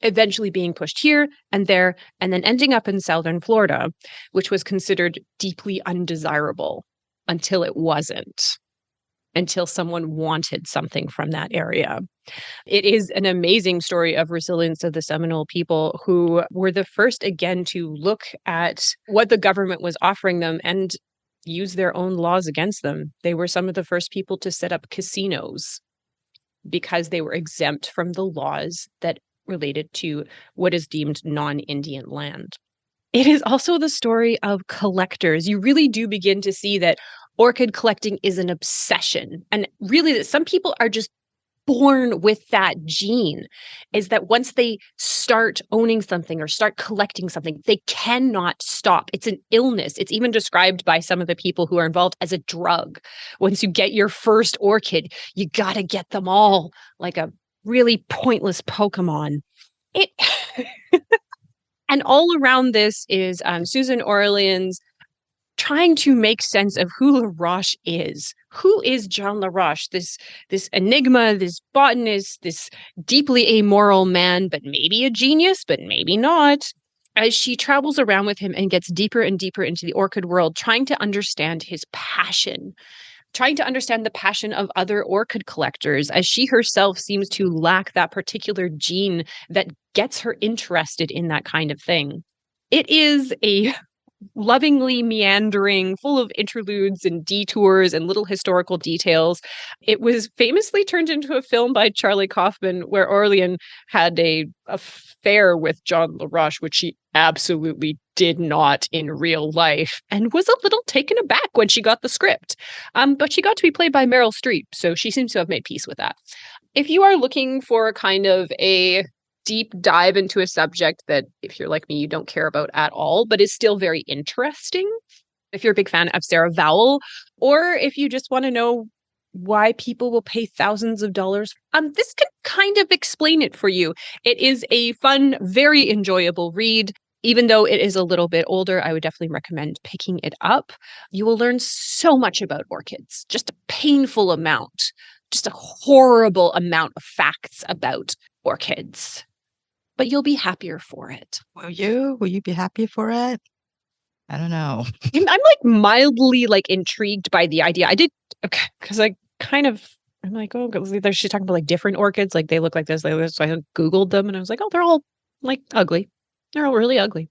eventually being pushed here and there, and then ending up in southern Florida, which was considered deeply undesirable until it wasn't, until someone wanted something from that area. It is an amazing story of resilience of the Seminole people, who were the first again to look at what the government was offering them and use their own laws against them. They were some of the first people to set up casinos because they were exempt from the laws that related to what is deemed non-Indian land. It is also the story of collectors. You really do begin to see that orchid collecting is an obsession, and really that some people are just born with that gene, is that once they start owning something or start collecting something, they cannot stop. It's an illness. It's even described by some of the people who are involved as a drug. Once you get your first orchid, you got to get them all, like a really pointless Pokemon. And all around this is Susan Orlean's trying to make sense of who LaRoche is. Who is John LaRoche? This enigma, this botanist, this deeply amoral man, but maybe a genius, but maybe not. As she travels around with him and gets deeper and deeper into the orchid world, trying to understand his passion, trying to understand the passion of other orchid collectors, as she herself seems to lack that particular gene that gets her interested in that kind of thing. It is a lovingly meandering, full of interludes and detours and little historical details. It was famously turned into a film by Charlie Kaufman, where Orlean had a affair with John LaRoche, which she absolutely did not in real life, and was a little taken aback when she got the script. But she got to be played by Meryl Streep, so she seems to have made peace with that. If you are looking for kind of a deep dive into a subject that, if you're like me, you don't care about at all, but is still very interesting, if you're a big fan of Sarah Vowell, or if you just want to know why people will pay thousands of dollars, this can kind of explain it for you. It is a fun, very enjoyable read. Even though it is a little bit older, I would definitely recommend picking it up. You will learn so much about orchids, just a painful amount, just a horrible amount of facts about orchids. But you'll be happier for it. Will you? Will you be happy for it? I don't know. I'm like mildly like intrigued by the idea. I did, okay, because I kind of, I'm like, oh, she's talking about like different orchids, like they look like this, so I Googled them and I was like, oh, they're all like ugly. They're all really ugly.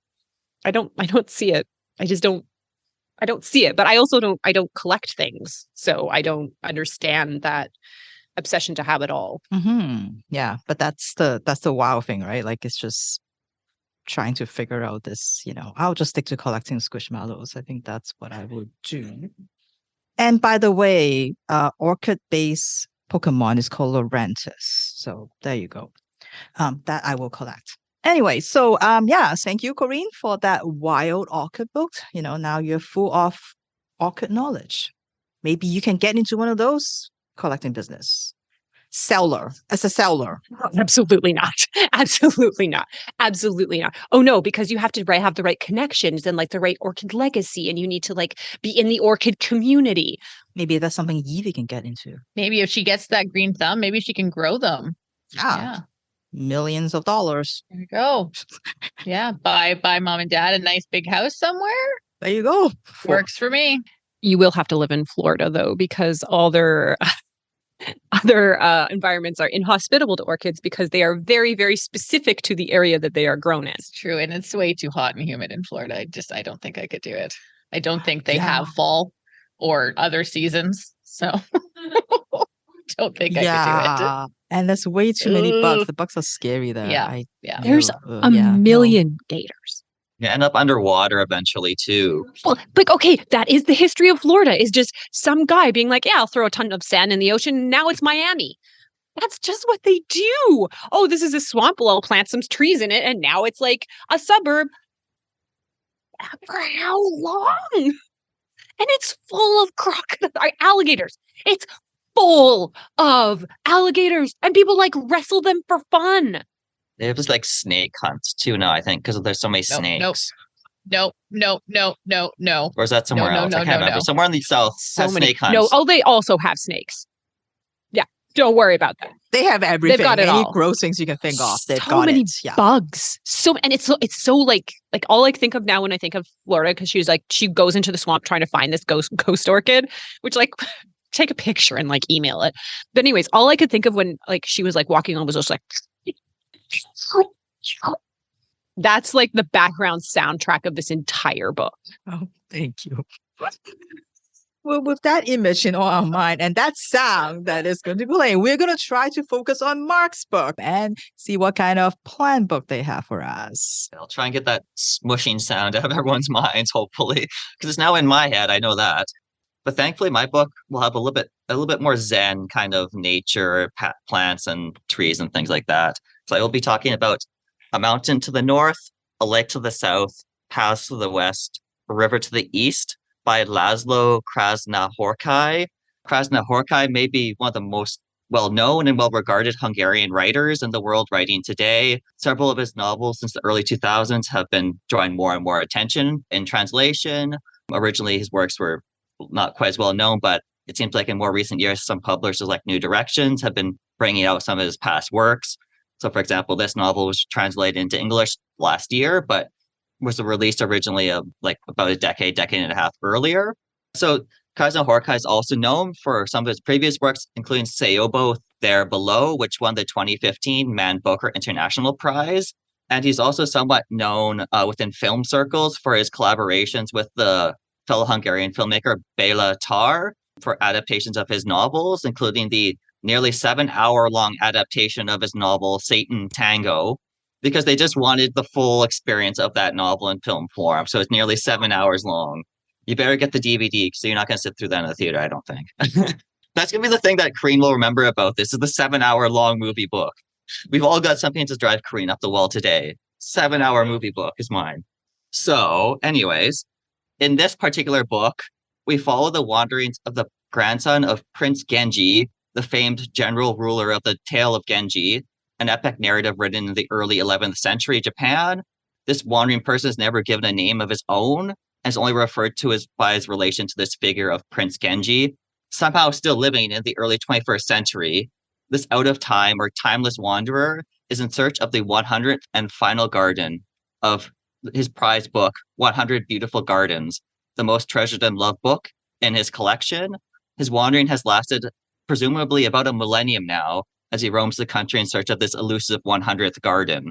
I don't see it. I don't see it. But I also don't collect things. So I don't understand that obsession to have it all. Mm-hmm. Yeah, but that's the wow thing, right? Like, it's just trying to figure out this, I'll just stick to collecting squishmallows. I think that's what I would do. And by the way, orchid-based Pokemon is called Laurentis. So there you go. That I will collect. Anyway, so thank you, Corinne, for that wild orchid book. Now you're full of orchid knowledge. Maybe you can get into one of those collecting business. As a seller. Absolutely not. Absolutely not. Absolutely not. Oh no, because you have to have the right connections and like the right orchid legacy, and you need to like be in the orchid community. Maybe that's something Evie can get into. Maybe if she gets that green thumb, maybe she can grow them. Yeah. millions of dollars. There you go. Yeah, buy mom and dad a nice big house somewhere. There you go. Works for me. You will have to live in Florida, though, because all their other environments are inhospitable to orchids because they are very, very specific to the area that they are grown in. It's true. And it's way too hot and humid in Florida. I don't think I could do it. I don't think they Yeah. have fall or other seasons. So don't think I could do it. And there's way too many bugs. Ugh. The bugs are scary there. Yeah. There's a no. million gators. You end up underwater eventually too. Well, like, okay, that is the history of Florida, is just some guy being like, yeah, I'll throw a ton of sand in the ocean. Now it's Miami. That's just what they do. Oh, this is a swamp. Well, I'll plant some trees in it. And now it's like a suburb. For how long? And it's full of alligators. It's full of alligators. And people like wrestle them for fun. They have this like snake hunts too now, I think, because there's so many snakes. No. Or is that somewhere else? I can't remember. Somewhere in the south has snake hunts. No, they also have snakes. Yeah, don't worry about that. They have everything. They've got it Any all. gross things you can think of. They've So got many it. Yeah. bugs. And it's so like all I think of now when I think of Florida, because she goes into the swamp trying to find this ghost orchid, which like take a picture and like email it. But anyways, all I could think of when like she was like walking on was just like. That's like the background soundtrack of this entire book. Oh, thank you. Well, with that image in our mind and that sound that is going to play, we're going to try to focus on Mark's book and see what kind of plant book they have for us. I'll try and get that smushing sound out of everyone's minds, hopefully, because it's now in my head. I know that. But thankfully, my book will have a little bit more Zen kind of nature, plants and trees and things like that. So I will be talking about a mountain to the north, a lake to the south, paths to the west, a river to the east by László Krasznahorkai. Krasznahorkai may be one of the most well-known and well-regarded Hungarian writers in the world writing today. Several of his novels since the early 2000s have been drawing more and more attention in translation. Originally, his works were not quite as well known, but it seems like in more recent years, some publishers like New Directions have been bringing out some of his past works. So, for example, this novel was translated into English last year, but was released originally like about a decade and a half earlier. So Krasznahorkai is also known for some of his previous works, including Sayobo There Below, which won the 2015 Man Booker International Prize. And he's also somewhat known within film circles for his collaborations with the fellow Hungarian filmmaker Béla Tarr for adaptations of his novels, including the nearly 7-hour-long adaptation of his novel Satan Tango, because they just wanted the full experience of that novel in film form. So it's nearly 7 hours long. You better get the DVD because you're not going to sit through that in the theater, I don't think. That's going to be the thing that Kareen will remember about this, is the 7-hour-long movie book. We've all got something to drive Kareen up the wall today. 7-hour movie book is mine. So, anyways, in this particular book, we follow the wanderings of the grandson of Prince Genji, the famed general ruler of the Tale of Genji, an epic narrative written in the early 11th century Japan. This wandering person is never given a name of his own and is only referred to by his relation to this figure of Prince Genji. Somehow still living in the early 21st century, this out-of-time or timeless wanderer is in search of the 100th and final garden of his prized book, 100 Beautiful Gardens, the most treasured and loved book in his collection. His wandering has lasted presumably about a millennium now, as he roams the country in search of this elusive 100th garden.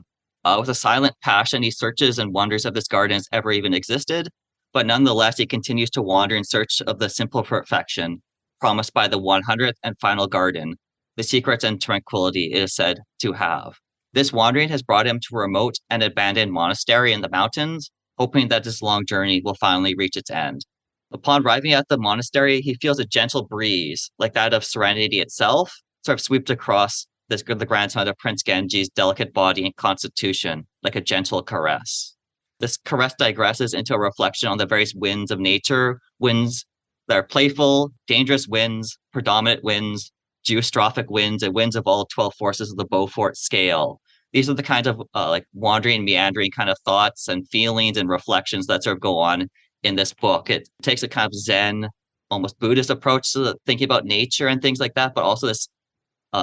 With a silent passion, he searches and wonders if this garden has ever even existed, but nonetheless, he continues to wander in search of the simple perfection promised by the 100th and final garden, the secrets and tranquility it is said to have. This wandering has brought him to a remote and abandoned monastery in the mountains, hoping that this long journey will finally reach its end. Upon arriving at the monastery, he feels a gentle breeze, like that of serenity itself, sort of swept across the grandson of Prince Genji's delicate body and constitution, like a gentle caress. This caress digresses into a reflection on the various winds of nature, winds that are playful, dangerous winds, predominant winds, geostrophic winds, and winds of all 12 forces of the Beaufort scale. These are the kinds of like wandering, meandering kind of thoughts and feelings and reflections that sort of go on in this book. It takes a kind of Zen, almost Buddhist approach to thinking about nature and things like that, but also this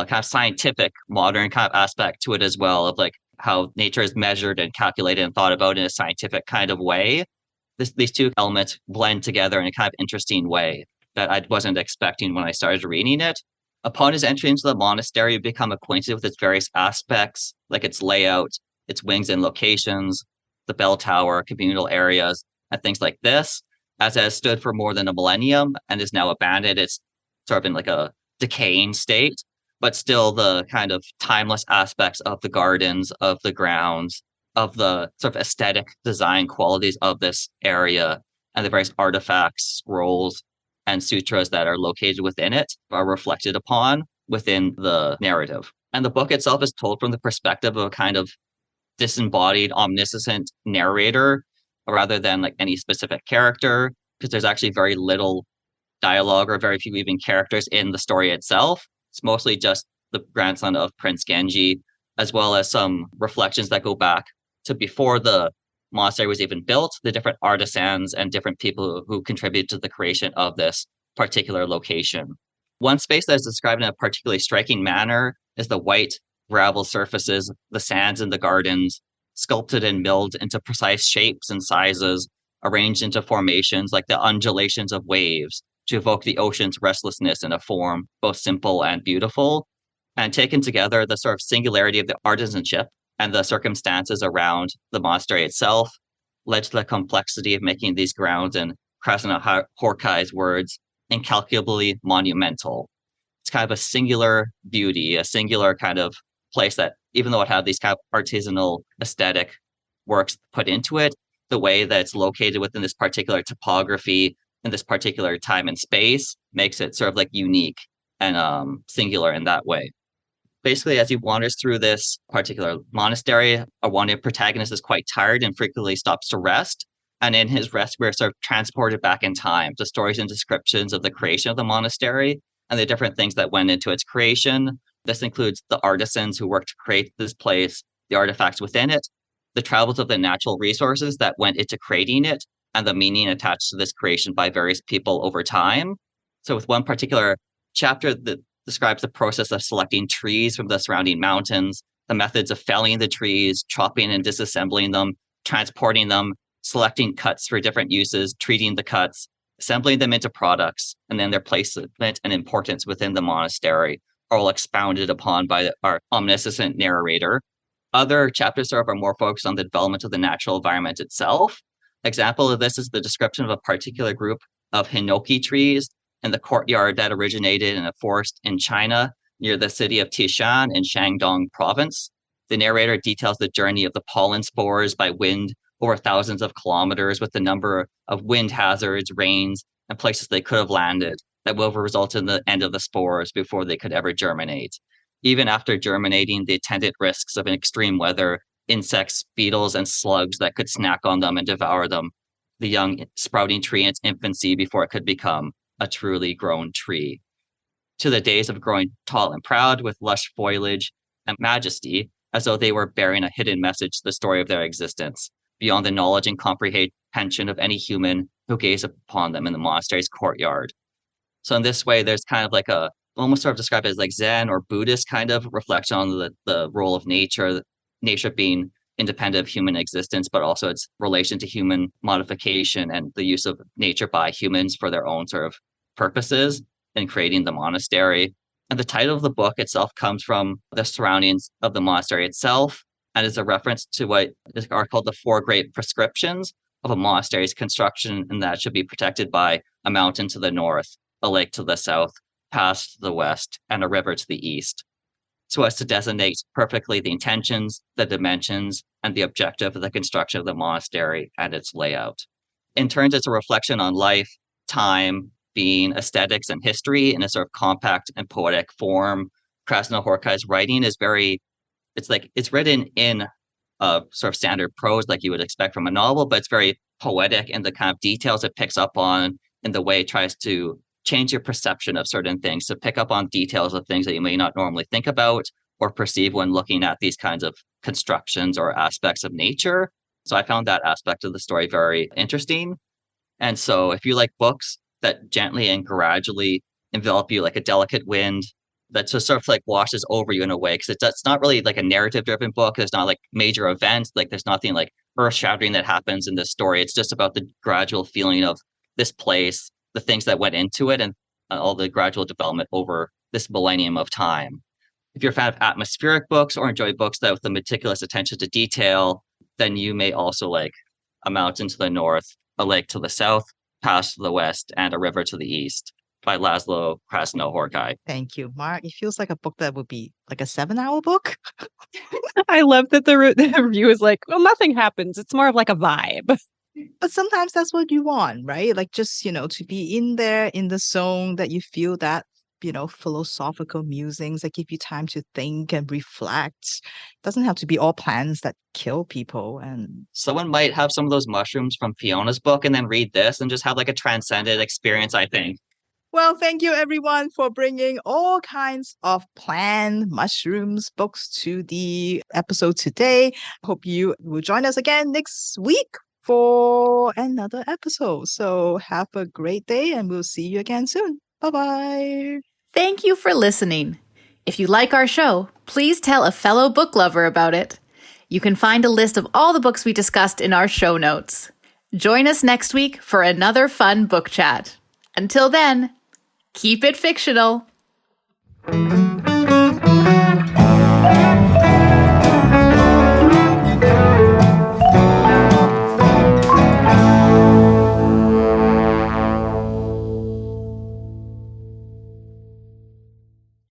kind of scientific, modern kind of aspect to it as well, of like how nature is measured and calculated and thought about in a scientific kind of way. These two elements blend together in a kind of interesting way that I wasn't expecting when I started reading it. Upon his entry into the monastery, you become acquainted with its various aspects, like its layout, its wings and locations, the bell tower, communal areas, and things like this. As it has stood for more than a millennium and is now abandoned, it's sort of in like a decaying state, but still the kind of timeless aspects of the gardens, of the grounds, of the sort of aesthetic design qualities of this area, and the various artifacts, scrolls, and sutras that are located within it are reflected upon within the narrative. And the book itself is told from the perspective of a kind of disembodied, omniscient narrator rather than like any specific character, because there's actually very little dialogue or very few even characters in the story itself. It's mostly just the grandson of Prince Genji, as well as some reflections that go back to before the monastery was even built, the different artisans and different people who contributed to the creation of this particular location. One space that is described in a particularly striking manner is the white gravel surfaces, the sands in the gardens, sculpted and milled into precise shapes and sizes, arranged into formations like the undulations of waves to evoke the ocean's restlessness in a form both simple and beautiful. And taken together, the sort of singularity of the artisanship and the circumstances around the monastery itself led to the complexity of making these grounds, in Krasznahorkai's words, incalculably monumental. It's kind of a singular beauty, a singular kind of place that, even though it had these kind of artisanal aesthetic works put into it, the way that it's located within this particular topography in this particular time and space makes it sort of like unique and singular in that way. Basically, as he wanders through this particular monastery, our wanted protagonist is quite tired and frequently stops to rest. And in his rest, we're sort of transported back in time to stories and descriptions of the creation of the monastery and the different things that went into its creation. This includes the artisans who worked to create this place, the artifacts within it, the travels of the natural resources that went into creating it, and the meaning attached to this creation by various people over time. So with one particular chapter that describes the process of selecting trees from the surrounding mountains, the methods of felling the trees, chopping and disassembling them, transporting them, selecting cuts for different uses, treating the cuts, assembling them into products, and then their placement and importance within the monastery are all expounded upon by our omniscient narrator. Other chapters are more focused on the development of the natural environment itself. Example of this is the description of a particular group of hinoki trees in the courtyard that originated in a forest in China near the city of Tishan in Shandong province. The narrator details the journey of the pollen spores by wind over thousands of kilometers, with the number of wind hazards, rains, and places they could have landed that will result in the end of the spores before they could ever germinate. Even after germinating, the attendant risks of extreme weather, insects, beetles, and slugs that could snack on them and devour them, the young sprouting tree in its infancy before it could become a truly grown tree. To the days of growing tall and proud with lush foliage and majesty, as though they were bearing a hidden message to the story of their existence, beyond the knowledge and comprehension of any human who gazed upon them in the monastery's courtyard. So in this way, there's kind of like a, almost sort of described as like Zen or Buddhist kind of reflection on the role of nature being independent of human existence, but also its relation to human modification and the use of nature by humans for their own sort of purposes in creating the monastery. And the title of the book itself comes from the surroundings of the monastery itself and is a reference to what are called the 4 great prescriptions of a monastery's construction, and that should be protected by a mountain to the north, a lake to the south, paths to the west, and a river to the east, so as to designate perfectly the intentions, the dimensions, and the objective of the construction of the monastery and its layout. In turn, it's a reflection on life, time, being, aesthetics, and history in a sort of compact and poetic form. Krasznahorkai's writing is it's written in a sort of standard prose like you would expect from a novel, but it's very poetic in the kind of details it picks up on, in the way it tries to change your perception of certain things, to pick up on details of things that you may not normally think about or perceive when looking at these kinds of constructions or aspects of nature. So I found that aspect of the story very interesting. And so if you like books that gently and gradually envelop you like a delicate wind, that just sort of like washes over you in a way, because it's not really like a narrative driven book. There's not like major events, like there's nothing like earth shattering that happens in this story. It's just about the gradual feeling of this place, the things that went into it, and all the gradual development over this millennium of time. If you're a fan of atmospheric books or enjoy books that with a meticulous attention to detail, then you may also like A Mountain to the North, A Lake to the South, Pass to the West, and A River to the East by László Krasznahorkai. Thank you, Mark. It feels like a book that would be like a 7-hour book. I love that the review is like, well, nothing happens. It's more of like a vibe. But sometimes that's what you want, right? Like just, to be in there in the zone, that you feel that, philosophical musings that give you time to think and reflect. Doesn't have to be all plans that kill people. And someone might have some of those mushrooms from Fiona's book and then read this and just have like a transcendent experience, I think. Well, thank you everyone for bringing all kinds of plant, mushrooms, books to the episode today. Hope you will join us again next week for another episode. So have a great day and we'll see you again soon. Bye-bye. Thank you for listening. If you like our show, please tell a fellow book lover about it. You can find a list of all the books we discussed in our show notes. Join us next week for another fun book chat. Until then, keep it fictional.